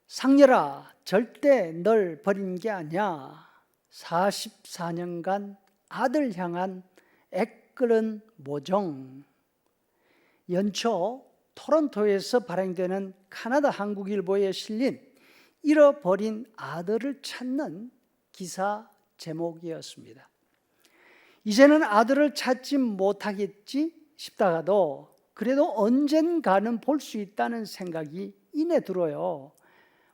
상렬아, 절대 널 버린 게 아니야. 44년간 아들 향한 애끓은 모정. 연초 토론토에서 발행되는 카나다 한국일보에 실린 잃어버린 아들을 찾는 기사 제목이었습니다. 이제는 아들을 찾지 못하겠지 싶다가도 그래도 언젠가는 볼 수 있다는 생각이 이내 들어요.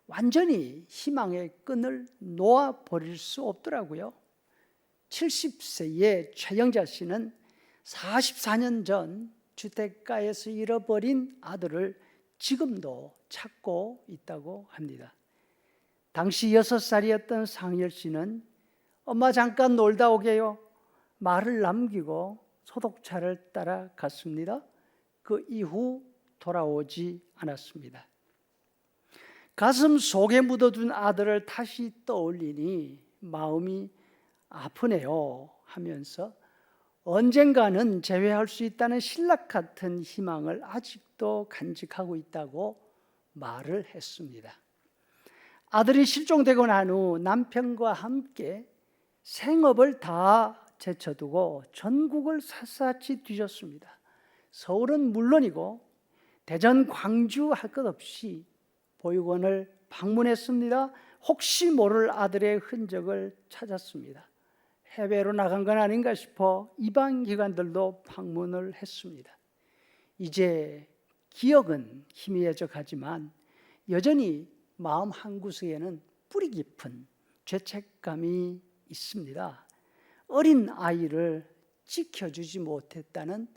완전히 희망의 끈을 놓아버릴 수 없더라고요. 70세의 최영자 씨는 44년 전 주택가에서 잃어버린 아들을 지금도 찾고 있다고 합니다. 당시 6살이었던 상열 씨는 엄마 잠깐 놀다 오게요. 말을 남기고 소독차를 따라갔습니다. 그 이후 돌아오지 않았습니다. 가슴 속에 묻어둔 아들을 다시 떠올리니 마음이 아프네요 하면서 언젠가는 재회할 수 있다는 신락 같은 희망을 아직도 간직하고 있다고 말을 했습니다. 아들이 실종되고 난 후 남편과 함께 생업을 다 제쳐두고 전국을 샅샅이 뒤졌습니다. 서울은 물론이고 대전, 광주 할 것 없이 보육원을 방문했습니다. 혹시 모를 아들의 흔적을 찾았습니다. 해외로 나간 건 아닌가 싶어 이방기관들도 방문을 했습니다. 이제 기억은 희미해져 가지만 여전히 마음 한구석에는 뿌리 깊은 죄책감이 있습니다. 어린 아이를 지켜주지 못했다는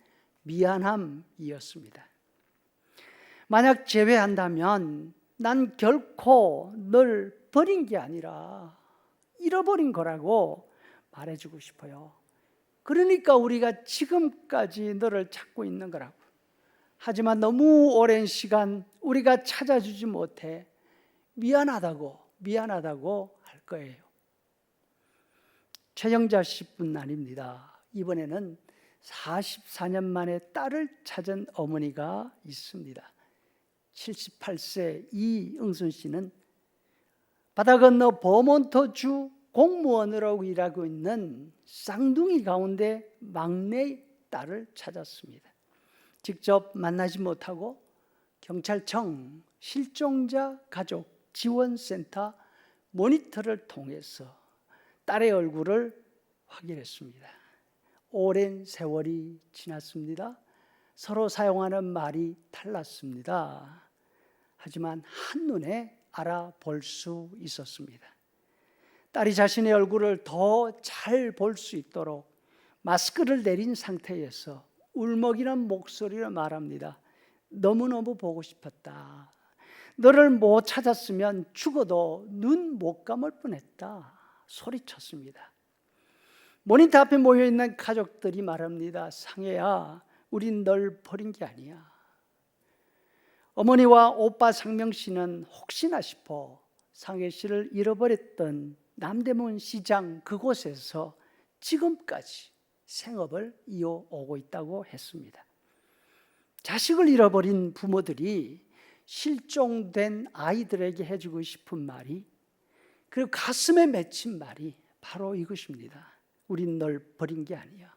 미안함이었습니다. 만약 재회한다면 난 결코 널 버린 게 아니라 잃어버린 거라고 말해주고 싶어요. 그러니까 우리가 지금까지 너를 찾고 있는 거라고. 하지만 너무 오랜 시간 우리가 찾아주지 못해 미안하다고 할 거예요. 최영자 씨뿐 아닙니다. 이번에는 44년 만에 딸을 찾은 어머니가 있습니다. 78세 이응순 씨는 바다 건너 버몬트주 공무원으로 일하고 있는 쌍둥이 가운데 막내 딸을 찾았습니다. 직접 만나지 못하고 경찰청 실종자 가족 지원센터 모니터를 통해서 딸의 얼굴을 확인했습니다. 오랜 세월이 지났습니다. 서로 사용하는 말이 달랐습니다. 하지만 한눈에 알아볼 수 있었습니다. 딸이 자신의 얼굴을 더 잘 볼 수 있도록 마스크를 내린 상태에서 울먹이는 목소리로 말합니다. 너무너무 보고 싶었다. 너를 못 찾았으면 죽어도 눈 못 감을 뻔했다. 소리쳤습니다. 모니터 앞에 모여있는 가족들이 말합니다. 상혜야, 우린 널 버린 게 아니야. 어머니와 오빠 상명 씨는 혹시나 싶어 상혜 씨를 잃어버렸던 남대문 시장 그곳에서 지금까지 생업을 이어오고 있다고 했습니다. 자식을 잃어버린 부모들이 실종된 아이들에게 해주고 싶은 말이, 그리고 가슴에 맺힌 말이 바로 이것입니다. 우린 널 버린 게 아니야.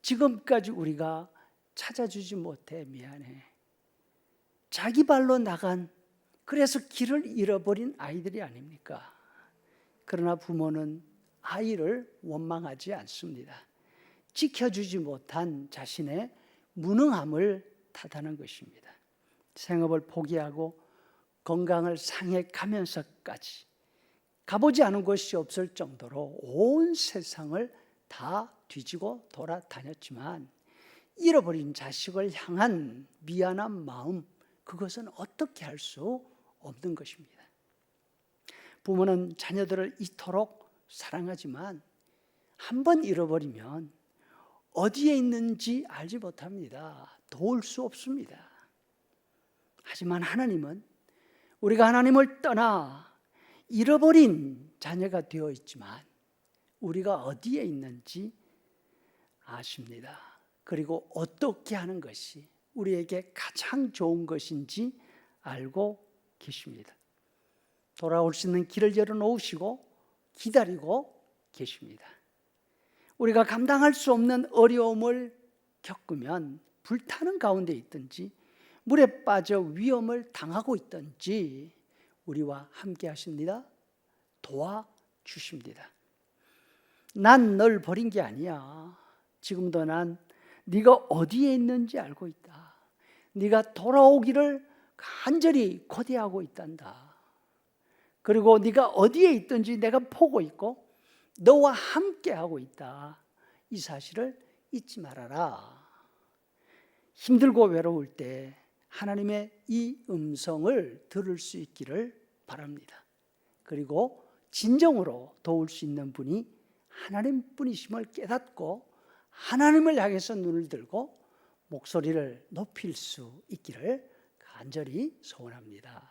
지금까지 우리가 찾아주지 못해 미안해. 자기 발로 나간, 그래서 길을 잃어버린 아이들이 아닙니까? 그러나 부모는 아이를 원망하지 않습니다. 지켜주지 못한 자신의 무능함을 탓하는 것입니다. 생업을 포기하고 건강을 상해가면서까지 가보지 않은 곳이 없을 정도로 온 세상을 다 뒤지고 돌아다녔지만 잃어버린 자식을 향한 미안한 마음, 그것은 어떻게 할 수 없는 것입니다. 부모는 자녀들을 이토록 사랑하지만 한 번 잃어버리면 어디에 있는지 알지 못합니다. 도울 수 없습니다. 하지만 하나님은 우리가 하나님을 떠나 잃어버린 자녀가 되어 있지만 우리가 어디에 있는지 아십니다. 그리고 어떻게 하는 것이 우리에게 가장 좋은 것인지 알고 계십니다. 돌아올 수 있는 길을 열어놓으시고 기다리고 계십니다. 우리가 감당할 수 없는 어려움을 겪으면 불타는 가운데 있든지 물에 빠져 위험을 당하고 있든지 우리와 함께 하십니다. 도와주십니다. 난 널 버린 게 아니야. 지금도 난 네가 어디에 있는지 알고 있다. 네가 돌아오기를 간절히 고대하고 있단다. 그리고 네가 어디에 있든지 내가 보고 있고 너와 함께 하고 있다. 이 사실을 잊지 말아라. 힘들고 외로울 때 하나님의 이 음성을 들을 수 있기를 바랍니다. 그리고 진정으로 도울 수 있는 분이 하나님뿐이심을 깨닫고 하나님을 향해서 눈을 들고 목소리를 높일 수 있기를 간절히 소원합니다.